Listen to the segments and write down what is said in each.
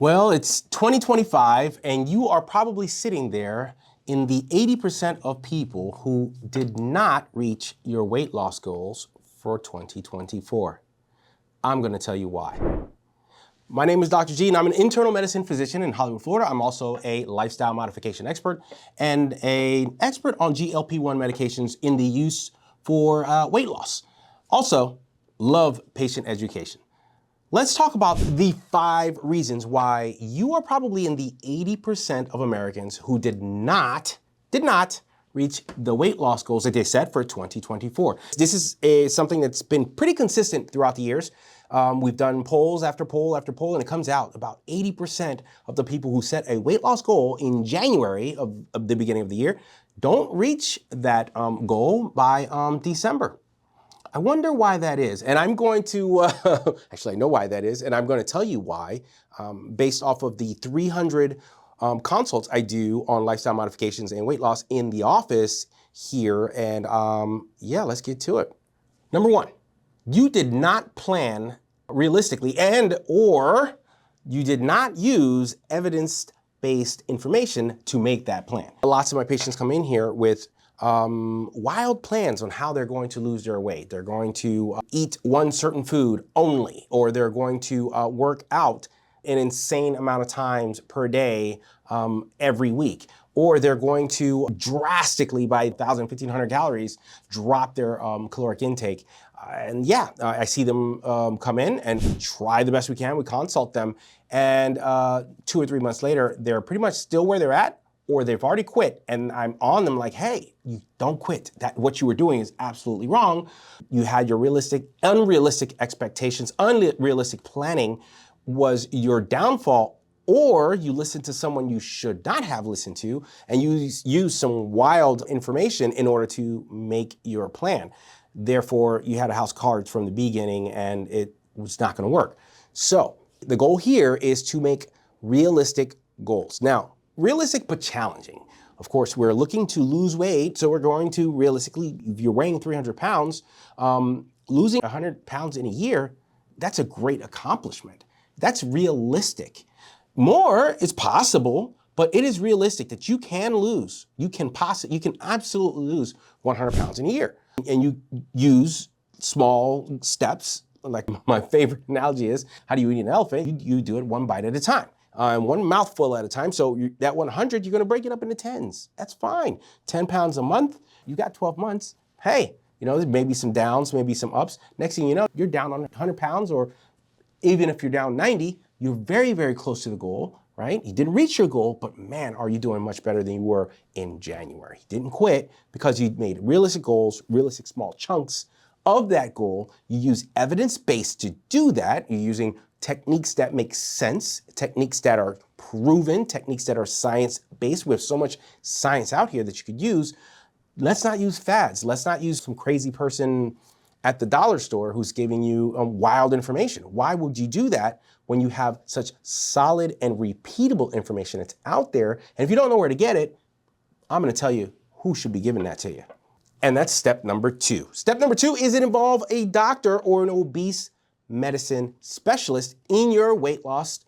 Well, it's 2025 and you are probably sitting there in the 80% of people who did not reach your weight loss goals for 2024. I'm going to tell you why. My name is Dr. G and I'm an internal medicine physician in Hollywood, Florida. I'm also a lifestyle modification expert and an expert on GLP-1 medications in the use for weight loss. Also, love patient education. Let's talk about the 5 reasons why you are probably in the 80% of Americans who did not reach the weight loss goals that they set for 2024. This is something that's been pretty consistent throughout the years. We've done polls after poll after poll, and it comes out about 80% of the people who set a weight loss goal in January of the beginning of the year don't reach that goal by December. I wonder why that is, and I'm going to, actually I know why that is, and I'm going to tell you why, based off of the 300 consults I do on lifestyle modifications and weight loss in the office here, and yeah, let's get to it. Number 1, you did not plan realistically or you did not use evidence-based information to make that plan. Lots of my patients come in here with wild plans on how they're going to lose their weight. They're going to eat one certain food only, or they're going to work out an insane amount of times per day every week, or they're going to drastically, by 1,000, 1,500 calories, drop their caloric intake. And yeah, I see them come in and we try the best we can. We consult them, and 2 or 3 months later, they're pretty much still where they're at, or they've already quit, and I'm on them like, hey, you don't quit. What you were doing is absolutely wrong. You had your unrealistic expectations, unrealistic planning was your downfall, or you listened to someone you should not have listened to, and you used some wild information in order to make your plan. Therefore, you had a house of cards from the beginning, and it was not gonna work. So the goal here is to make realistic goals. Now, realistic but challenging. Of course, we're looking to lose weight, so we're going to realistically, if you're weighing 300 pounds, losing 100 pounds in a year, that's a great accomplishment. That's realistic. More is possible, but it is realistic that you can lose. You can absolutely lose 100 pounds in a year. And you use small steps, like my favorite analogy is, how do you eat an elephant? You do it one bite at a time. One mouthful at a time. So that 100, you're gonna break it up into 10s. That's fine. 10 pounds a month, you got 12 months. Hey, there's maybe some downs, maybe some ups. Next thing you know, you're down on 100 pounds, or even if you're down 90, you're very, very close to the goal, right? You didn't reach your goal, but man, are you doing much better than you were in January. You didn't quit because you made realistic goals, realistic small chunks of that goal. You use evidence-based to do that. You're using techniques that make sense, techniques that are proven, techniques that are science-based. We have so much science out here that you could use. Let's not use fads. Let's not use some crazy person at the dollar store who's giving you wild information. Why would you do that when you have such solid and repeatable information that's out there? And if you don't know where to get it, I'm gonna tell you who should be giving that to you. And that's step number 2. Step number 2 is it involve a doctor or an obese medicine specialist in your weight loss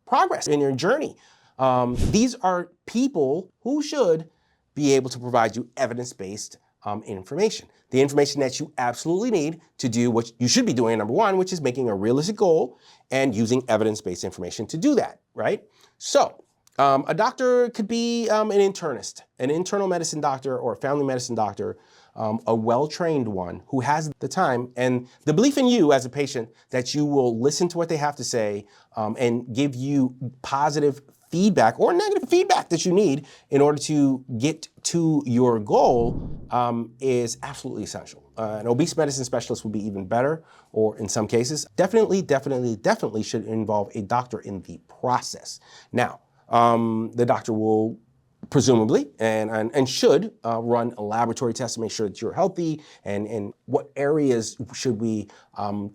progress, in your journey. These are people who should be able to provide you evidence-based information. The information that you absolutely need to do what you should be doing, number 1, which is making a realistic goal and using evidence-based information to do that, right? So a doctor could be an internist, an internal medicine doctor or a family medicine doctor, a well-trained one who has the time and the belief in you as a patient that you will listen to what they have to say and give you positive feedback or negative feedback that you need in order to get to your goal is absolutely essential. An obese medicine specialist would be even better, or in some cases, definitely should involve a doctor in the process. Now, the doctor will presumably and should run a laboratory test to make sure that you're healthy, and what areas should we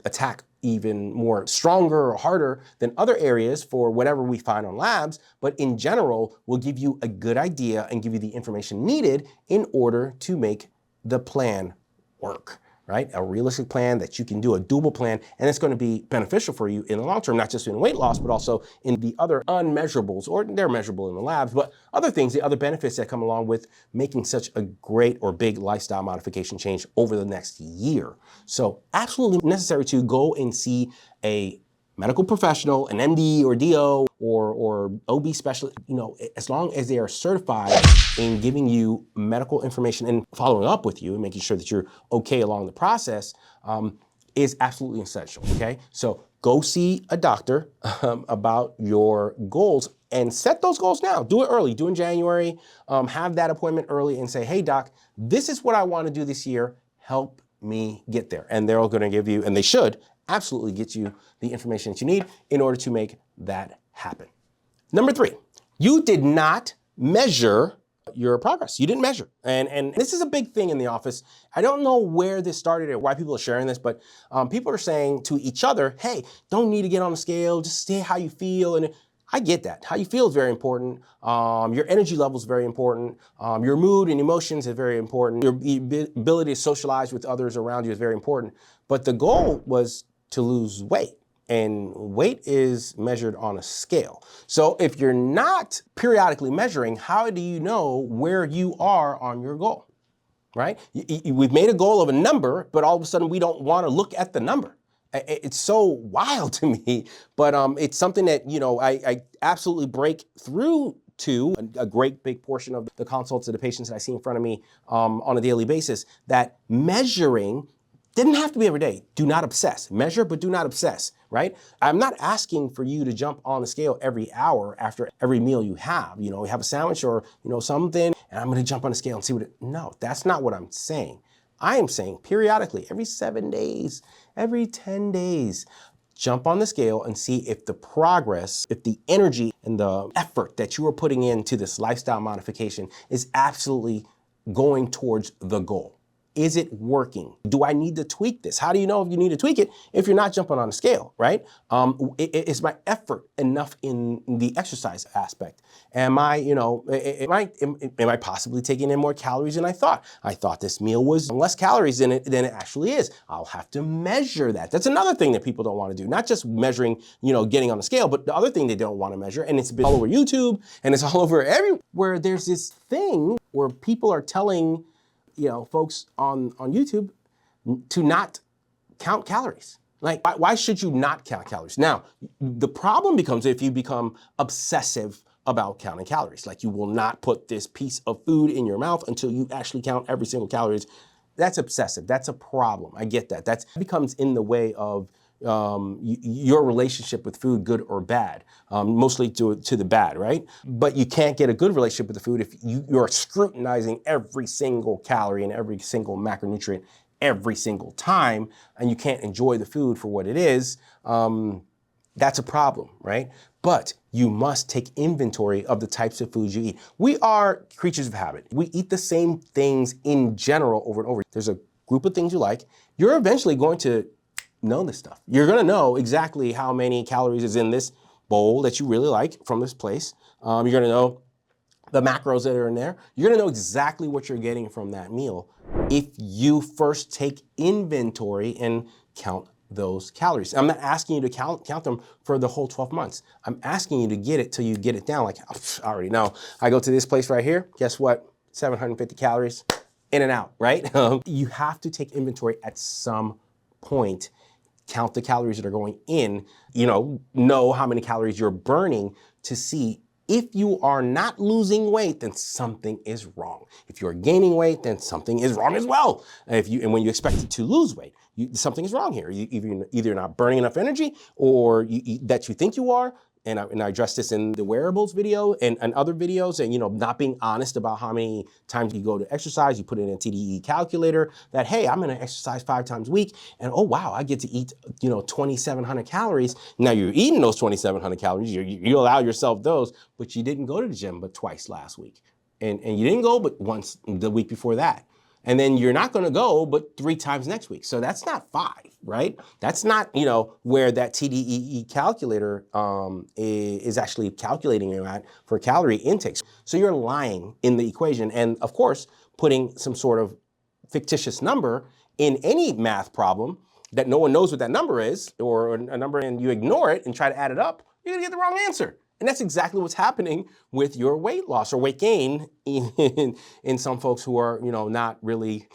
attack even more stronger or harder than other areas for whatever we find on labs, but in general, we'll give you a good idea and give you the information needed in order to make the plan work, right? A realistic plan that you can do, a doable plan, and it's going to be beneficial for you in the long term, not just in weight loss, but also in the other unmeasurables, or they're measurable in the labs, but other things, the other benefits that come along with making such a great or big lifestyle modification change over the next year. So absolutely necessary to go and see a medical professional, an MD or DO or OB specialist, as long as they are certified in giving you medical information and following up with you and making sure that you're okay along the process, is absolutely essential, okay? So go see a doctor about your goals and set those goals now. Do it early, do it in January, have that appointment early and say, hey doc, this is what I want to do this year, help me get there. And they're all going to give you, and they should absolutely get you the information that you need in order to make that happen. Number 3, you did not measure your progress. You didn't measure. And this is a big thing in the office. I don't know where this started or why people are sharing this, but people are saying to each other, hey, don't need to get on the scale, just stay how you feel. And I get that. How you feel is very important. Your energy level is very important. Your mood and emotions is very important. Your ability to socialize with others around you is very important. But the goal was to lose weight. And weight is measured on a scale. So if you're not periodically measuring, how do you know where you are on your goal, right? We've made a goal of a number, but all of a sudden we don't want to look at the number. It's so wild to me, but it's something that, I absolutely break through to a great big portion of the consults of the patients that I see in front of me on a daily basis, that measuring didn't have to be every day. Do not obsess. Measure, but do not obsess, right? I'm not asking for you to jump on the scale every hour after every meal you have. You have a sandwich or, something, and I'm gonna jump on the scale and see no, that's not what I'm saying. I am saying periodically, every 7 days, every 10 days, jump on the scale and see if the progress, if the energy and the effort that you are putting into this lifestyle modification is absolutely going towards the goal. Is it working? Do I need to tweak this? How do you know if you need to tweak it if you're not jumping on a scale, right? Is my effort enough in the exercise aspect? Am I, am I possibly taking in more calories than I thought? I thought this meal was less calories than it actually is. I'll have to measure that. That's another thing that people don't want to do. Not just measuring, getting on the scale, but the other thing they don't want to measure, and it's been all over YouTube, and it's all over everywhere. There's this thing where people are telling folks on YouTube to not count calories. Like, why should you not count calories? Now, the problem becomes if you become obsessive about counting calories. Like, you will not put this piece of food in your mouth until you actually count every single calories. That's obsessive. That's a problem. I get that. That becomes in the way of your relationship with food, good or bad, mostly to the bad, right? But you can't get a good relationship with the food if you're scrutinizing every single calorie and every single macronutrient every single time, and you can't enjoy the food for what it is. That's a problem, right? But you must take inventory of the types of foods you eat. We are creatures of habit. We eat the same things in general over and over. There's a group of things you like. You're eventually going to know this stuff. You're gonna know exactly how many calories is in this bowl that you really like from this place. You're gonna know the macros that are in there. You're gonna know exactly what you're getting from that meal if you first take inventory and count those calories. I'm not asking you to count them for the whole 12 months. I'm asking you to get it till you get it down. Like, I already know. I go to this place right here, guess what? 750 calories, in and out, right? You have to take inventory at some point. Count the calories that are going in, know how many calories you're burning to see if you are not losing weight, then something is wrong. If you're gaining weight, then something is wrong as well. And when you expect to lose weight, something is wrong here. Either you're not burning enough energy or that you think you are. And I addressed this in the wearables video and other videos, and not being honest about how many times you go to exercise. You put it in a TDE calculator that, hey, I'm gonna exercise 5 times a week, and oh wow, I get to eat 2,700 calories. Now you're eating those 2,700 calories, you allow yourself those, but you didn't go to the gym but twice last week. And you didn't go but once the week before that. And then you're not gonna go but 3 times next week. So that's not 5, right? That's not, where that TDEE calculator is actually calculating you at for calorie intakes. So you're lying in the equation and of course, putting some sort of fictitious number in any math problem that no one knows what that number is, or a number and you ignore it and try to add it up, you're gonna get the wrong answer. And that's exactly what's happening with your weight loss or weight gain in some folks who are, not really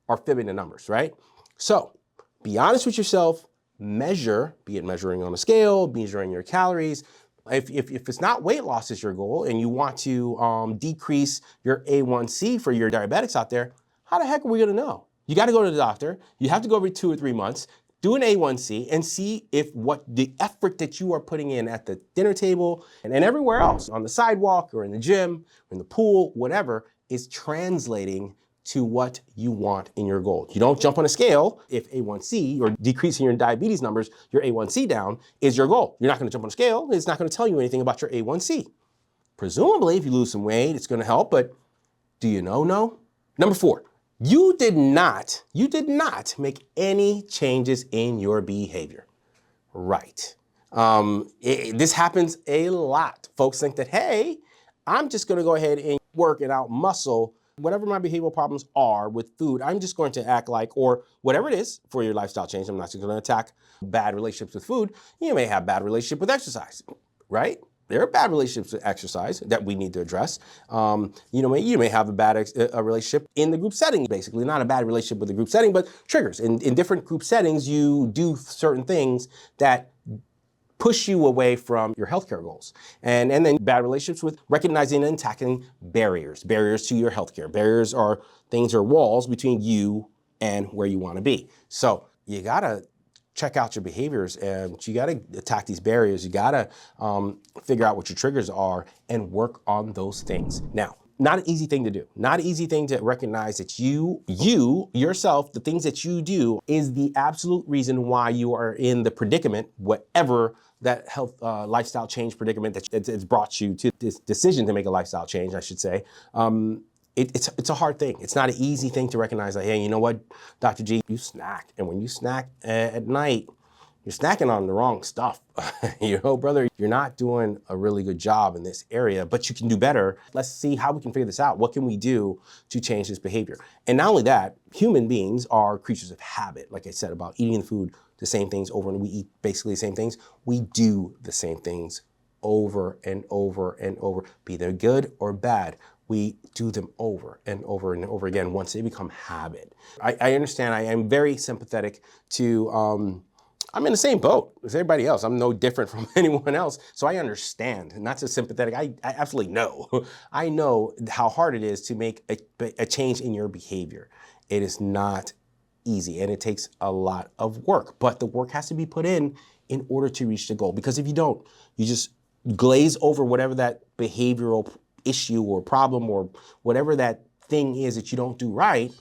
are fibbing the numbers, right? So be honest with yourself, measure, be it measuring on a scale, measuring your calories. If it's not weight loss is your goal and you want to decrease your A1C for your diabetics out there, how the heck are we gonna know? You gotta go to the doctor. You have to go every 2 or 3 months, do an A1C and see if what the effort that you are putting in at the dinner table and everywhere else, on the sidewalk or in the gym, or in the pool, whatever, is translating to what you want in your goal. You don't jump on a scale if A1C or decreasing your diabetes numbers, your A1C down is your goal. You're not gonna jump on a scale. It's not gonna tell you anything about your A1C. Presumably, if you lose some weight, it's gonna help, but do you know? No? Number 4, you did not make any changes in your behavior. Right. This happens a lot. Folks think that, hey, I'm just gonna go ahead and work and out muscle whatever my behavioral problems are with food. I'm just going to act like, or whatever it is for your lifestyle change. I'm not just gonna attack bad relationships with food. You may have bad relationship with exercise, right? There are bad relationships with exercise that we need to address. You may have a bad relationship in the group setting, basically. Not a bad relationship with the group setting, but triggers. In different group settings, you do certain things that push you away from your healthcare goals. And then bad relationships with recognizing and tackling barriers to your healthcare. Barriers are things or walls between you and where you wanna be. So you gotta check out your behaviors and you gotta attack these barriers. You gotta figure out what your triggers are and work on those things. Now, not an easy thing to do. Not an easy thing to recognize that you yourself, the things that you do is the absolute reason why you are in the predicament, whatever that health lifestyle change predicament that it's brought you to this decision to make a lifestyle change, I should say. It's a hard thing. It's not an easy thing to recognize that, hey, you know what, Dr. G, you snack. And when you snack at night, you're snacking on the wrong stuff. Brother, you're not doing a really good job in this area, but you can do better. Let's see how we can figure this out. What can we do to change this behavior? And not only that, human beings are creatures of habit. Like I said about eating the food, the same things over, and we eat basically the same things. We do the same things over and over and over, be they good or bad. We do them over and over and over again once they become habit. I understand, I am very sympathetic to, I'm in the same boat as everybody else. I'm no different from anyone else. So I understand, not just sympathetic, I absolutely know. I know how hard it is to make a change in your behavior. It is not easy and it takes a lot of work, but the work has to be put in order to reach the goal. Because if you don't, you just glaze over whatever that behavioral issue or problem or whatever that thing is that you don't do right,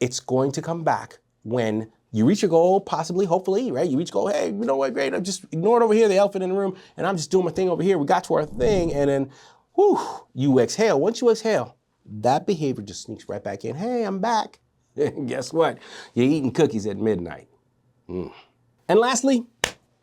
it's going to come back when you reach your goal, possibly, hopefully, right? You reach goal, hey, you know what, great, I'm just ignoring over here, the elephant in the room, and I'm just doing my thing over here. We got to our thing, and then, whew, you exhale. Once you exhale, that behavior just sneaks right back in. Hey, I'm back. And guess what? You're eating cookies at midnight. And lastly,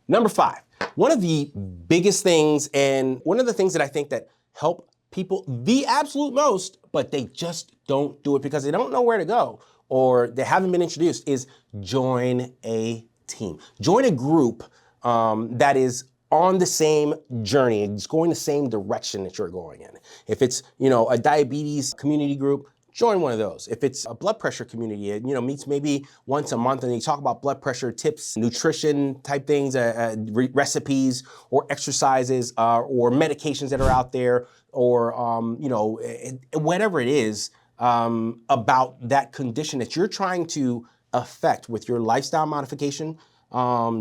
number 5. One of the biggest things, and one of the things that I think that help people the absolute most, but they just don't do it because they don't know where to go, or they haven't been introduced, is join a team. Join a group that is on the same journey. It's going the same direction that you're going in. If it's, a diabetes community group, join one of those. If it's a blood pressure community, it meets maybe once a month and you talk about blood pressure tips, nutrition type things, recipes or exercises or medications that are out there, or whatever it is about that condition that you're trying to affect with your lifestyle modification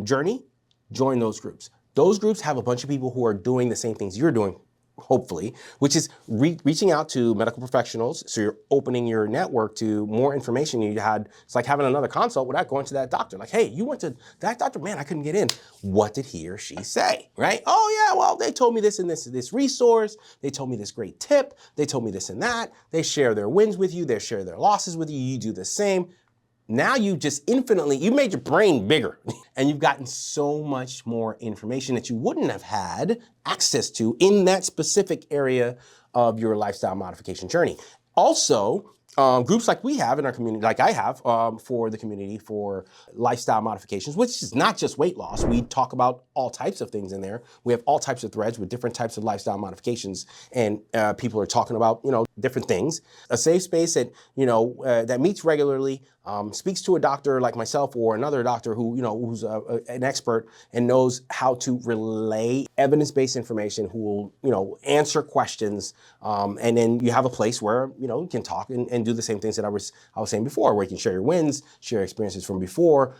journey, join those groups. Those groups have a bunch of people who are doing the same things you're doing, hopefully, which is reaching out to medical professionals. So you're opening your network to more information. It's like having another consult without going to that doctor. Like, hey, you went to that doctor, man, I couldn't get in. What did he or she say, right? Oh yeah, well, they told me this and this resource. They told me this great tip. They told me this and that. They share their wins with you. They share their losses with you. You do the same. Now you made your brain bigger and you've gotten so much more information that you wouldn't have had access to in that specific area of your lifestyle modification journey. Also, groups like we have in our community, like I have for the community for lifestyle modifications, which is not just weight loss. We talk about all types of things in there. We have all types of threads with different types of lifestyle modifications, and people are talking about, different things. A safe space that, that meets regularly, speaks to a doctor like myself or another doctor who, who's an expert and knows how to relay evidence-based information, who will, answer questions, and then you have a place where, you can talk and do the same things that I was saying before, where you can share your wins, share experiences from before.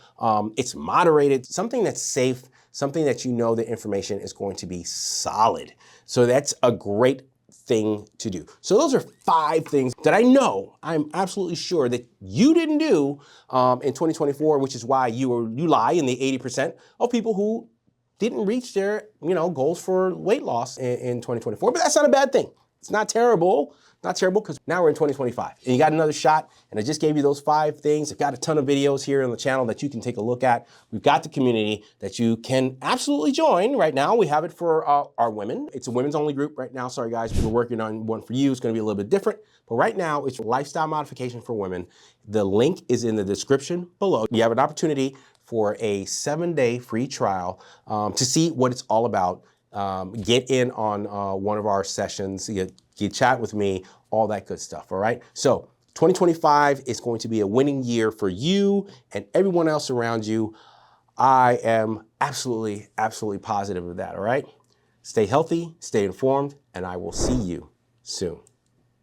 It's moderated, something that's safe, something that the information is going to be solid. So that's a great thing to do. So those are 5 things that I'm absolutely sure that you didn't do in 2024, which is why you lie in the 80% of people who didn't reach their goals for weight loss in 2024. But that's not a bad thing. It's not terrible. Not terrible, because now we're in 2025 and you got another shot, and I just gave you those 5 things. I've got a ton of videos here on the channel that you can take a look at. We've got the community that you can absolutely join right now. We have it for our women. It's a women's only group right now. Sorry guys, we're working on one for you. It's gonna be a little bit different, but right now it's lifestyle modification for women. The link is in the description below. You have an opportunity for a 7-day free trial to see what it's all about. Get in on one of our sessions, you chat with me, all that good stuff, all right? So 2025 is going to be a winning year for you and everyone else around you. I am absolutely, absolutely positive of that, all right? Stay healthy, stay informed, and I will see you soon.